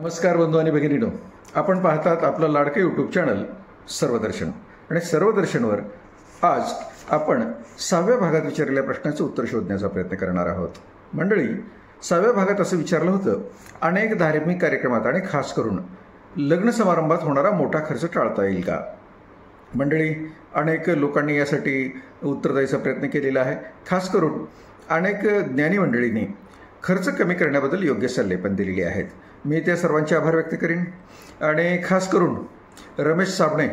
नमस्कार बंधू आणि भगिनीनो, आपण पाहतात आपलं लाडकं यूट्यूब चॅनल सर्वदर्शन. आणि सर्वदर्शनवर आज आपण 6व्या भागात विचारलेल्या प्रश्नाचं उत्तर शोधण्याचा प्रयत्न करणार आहोत. मंडळी, 6व्या भागात असं विचारलं होतं, अनेक धार्मिक कार्यक्रमात आणि खास करून लग्न समारंभात होणारा मोठा खर्च टाळता येईल का? मंडळी, अनेक लोकांनी यासाठी उत्तर द्यायचा प्रयत्न केलेला आहे. खास करून अनेक ज्ञानी मंडळींनी खर्च कमी करण्याबद्दल योग्य सल्ले पण दिलेले आहेत. मी त्या सर्वांचे आभार व्यक्त करीन. आणि खास करून रमेश साबणे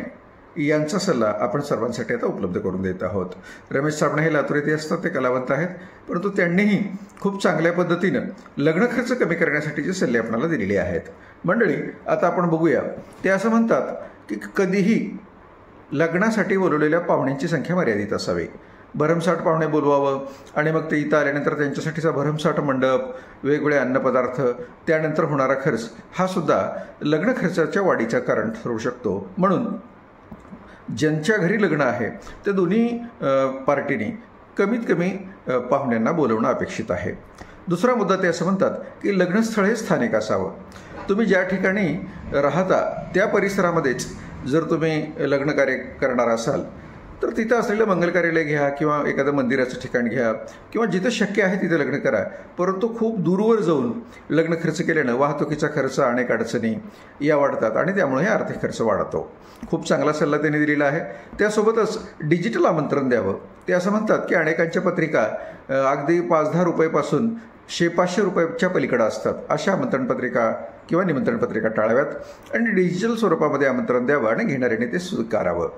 यांचा सल्ला आपण सर्वांसाठी आता उपलब्ध करून देत आहोत. रमेश साबणे हे लातूर येथे असतात, ते कलावंत आहेत, परंतु त्यांनीही खूप चांगल्या पद्धतीनं लग्न खर्च कमी करण्यासाठीचे सल्ले आपल्याला दिलेले आहेत. मंडळी, आता आपण बघूया. ते असं म्हणतात की कधीही लग्नासाठी बोलवलेल्या पाहुण्यांची संख्या मर्यादित असावी. भरमसाठ पाहुणे बोलवावं आणि मग ते इथं आल्यानंतर त्यांच्यासाठीचा भरमसाठ मंडप, वेगवेगळे अन्नपदार्थ, त्यानंतर होणारा खर्च हा सुद्धा लग्न खर्चाच्या वाढीचं कारण ठरू शकतो. म्हणून ज्यांच्या घरी लग्न आहे त्या दोन्ही पार्टीनी कमीत कमी पाहुण्यांना बोलवणं अपेक्षित आहे. दुसरा मुद्दा, ते असं म्हणतात की लग्नस्थळ हे स्थानिक असावं. तुम्ही ज्या ठिकाणी राहता त्या परिसरामध्येच जर तुम्ही लग्न कार्य करणार असाल तर तिथं असलेलं मंगल कार्यालय घ्या किंवा एखादं मंदिराचं ठिकाण घ्या किंवा जिथं शक्य आहे तिथं लग्न करा. परंतु खूप दूरवर जाऊन लग्न खर्च केल्यानं वाहतुकीचा खर्च, अनेक अडचणी या वाढतात आणि त्यामुळे आर्थिक खर्च वाढतो. खूप चांगला सल्ला त्यांनी दिलेला आहे. त्यासोबतच डिजिटल आमंत्रण द्यावं. ते असं म्हणतात की अनेकांच्या पत्रिका अगदी 5-10 रुपयेपासून 100-500 रुपयाच्या पलीकडे असतात. अशा आमंत्रणपत्रिका किंवा निमंत्रणपत्रिका टाळाव्यात आणि डिजिटल स्वरूपामध्ये आमंत्रण द्यावं आणि घेणाऱ्याने ते स्वीकारावं.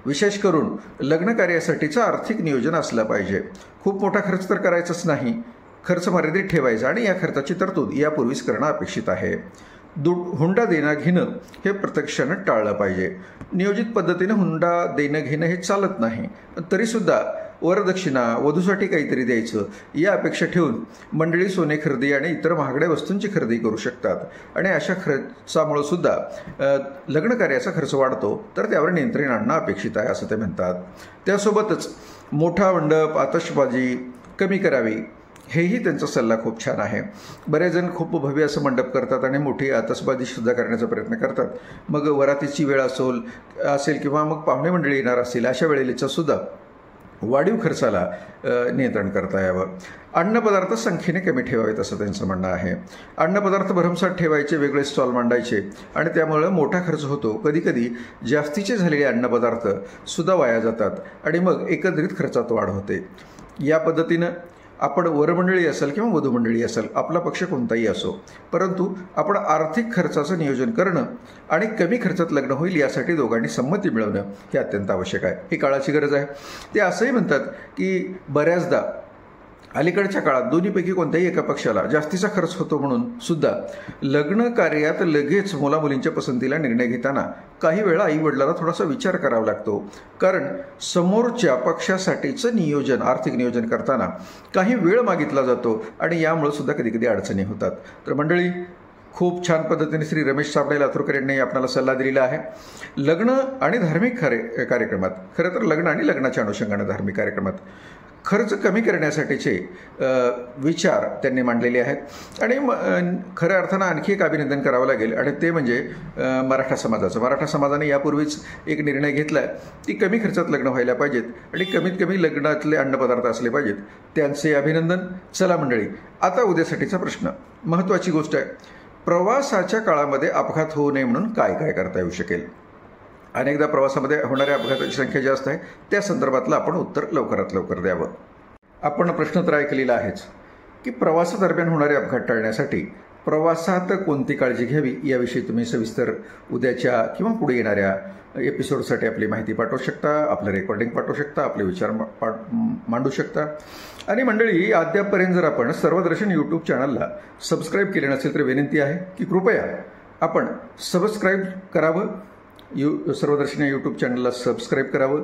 विशेष करून लग्न कार्यासाठीचं आर्थिक नियोजन असलं पाहिजे. खूप मोठा खर्च तर करायचाच नाही, खर्च मर्यादित ठेवायचा आणि या खर्चाची तरतूद यापूर्वीच करणं अपेक्षित आहे. हुंडा देणं घेणं हे प्रत्यक्षानं टाळलं पाहिजे. नियोजित पद्धतीनं हुंडा देणं घेणं हे चालत नाही, पण तरीसुद्धा वरदक्षिणा, वधूसाठी काहीतरी द्यायचं या अपेक्षा ठेवून मंडळी सोने खरेदी आणि इतर महागड्या वस्तूंची खरेदी करू शकतात आणि अशा खर्चामुळं सुद्धा लग्न कार्याचा खर्च वाढतो. तर त्यावर नियंत्रण आणणं अपेक्षित आहे असं ते म्हणतात. त्यासोबतच मोठा मंडप, आतषबाजी कमी करावी, हेही त्यांचा सल्ला खूप छान आहे. बरेच जण खूप भव्य असं मंडप करतात आणि मोठी आतषबाजीसुद्धा करण्याचा प्रयत्न करतात. मग वरातीची वेळ असेल किंवा मग पाहुणे मंडळी येणार असतील, अशा वेळेलासुद्धा वाढीव खर्चाला नियंत्रण करता यावं. अन्नपदार्थ संख्येने कमी ठेवावेत असं त्यांचं म्हणणं आहे. अन्नपदार्थ भरमसाठ ठेवायचे, वेगळे स्टॉल मांडायचे आणि त्यामुळं मोठा खर्च होतो. कधीकधी जास्तीचे झालेले अन्नपदार्थ सुद्धा वाया जातात आणि मग एकत्रित खर्चात वाढ होते. या पद्धतीनं आपण वरमंडळी असेल किंवा वधूमंडळी असेल, आपला पक्ष कोणताही असो, परंतु आपण आर्थिक खर्चाचं नियोजन करणं आणि कमी खर्चात लग्न होईल यासाठी दोघांनी संमती मिळवणं हे अत्यंत आवश्यक आहे. ही काळाची गरज आहे. ते असंही म्हणतात की बऱ्याचदा अलीकडच्या काळात दोन्हीपैकी कोणत्याही एका पक्षाला जास्तीचा खर्च होतो म्हणून सुद्धा लग्न कार्यात लगेच मुलामुलींच्या पसंतीला निर्णय घेताना काही वेळा आईवडिलांना थोडासा विचार करावा लागतो. कारण समोरच्या पक्षासाठीचं नियोजन, आर्थिक नियोजन करताना काही वेळ मागितला जातो आणि यामुळे सुद्धा कधीकधी अडचणी होतात. तर मंडळी, खूप छान पद्धतीने श्री रमेश साबणे लातूरकर यांनी आपल्याला सल्ला दिलेला आहे. लग्न आणि धार्मिक कार्यक्रमात, खरं तर लग्न आणि लग्नाच्या अनुषंगानं धार्मिक कार्यक्रमात खर्च कमी करण्यासाठीचे विचार त्यांनी मांडलेले आहेत. आणि खऱ्या अर्थानं आणखी एक अभिनंदन करावं लागेल आणि ते म्हणजे मराठा समाजाचं. मराठा समाजाने यापूर्वीच एक निर्णय घेतला आहे की कमी खर्चात लग्न व्हायला पाहिजेत आणि कमीत कमी लग्नातले अन्नपदार्थ असले पाहिजेत. त्यांचे अभिनंदन. चला मंडळी, आता उद्यासाठीचा प्रश्न. महत्त्वाची गोष्ट आहे, प्रवासाच्या काळामध्ये अपघात होऊ नये म्हणून काय काय करता येऊ शकेल? अनेकदा प्रवासामध्ये होणाऱ्या अपघाताची संख्या जास्त आहे, त्या संदर्भातलं आपण उत्तर लवकरात लवकर द्यावं. आपण प्रश्न तर ऐकलेला आहेच की प्रवासादरम्यान होणारे अपघात टाळण्यासाठी प्रवासात कोणती काळजी घ्यावी याविषयी तुम्ही सविस्तर उद्याच्या किंवा पुढे येणाऱ्या एपिसोडसाठी आपली माहिती पाठवू शकता, आपलं रेकॉर्डिंग पाठवू शकता, आपले विचार मांडू शकता. आणि मंडळी, अद्यापपर्यंत जर आपण सर्वदर्शन यूट्यूब चॅनलला सबस्क्राईब केले नसेल तर विनंती आहे की कृपया आपण सबस्क्राईब करावं. सर्वदर्शन या यूट्यूब चॅनलला सबस्क्राईब करावं,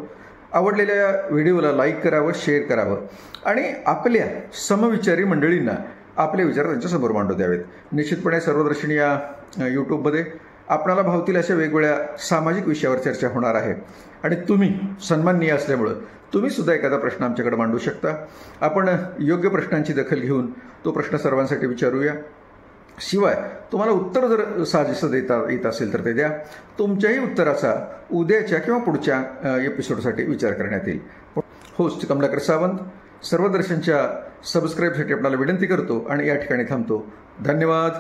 आवडलेल्या व्हिडिओला लाईक करावं, शेअर करावं आणि आपल्या समविचारी मंडळींना आपले विचार त्यांच्यासमोर मांडू द्यावेत. निश्चितपणे सर्वदर्शन या यूट्यूबमध्ये आपणाला भावतील अशा वेगवेगळ्या सामाजिक विषयावर चर्चा होणार आहे आणि तुम्ही सन्माननीय असल्यामुळं तुम्ही सुद्धा एखादा प्रश्न आमच्याकडे मांडू शकता. आपण योग्य प्रश्नांची दखल घेऊन तो प्रश्न सर्वांसाठी विचारूया शिवाय तुम्हाला उत्तर जर साजेसं देता येत असेल तर ते द्या. तुमच्याही उत्तराचा उद्याच्या किंवा पुढच्या एपिसोडसाठी विचार करण्यात येईल. होस्ट कमलाकर सावंत, सर्वदर्शनच्या सबस्क्राईबसाठी आपल्याला विनंती करतो आणि या ठिकाणी थांबतो. धन्यवाद.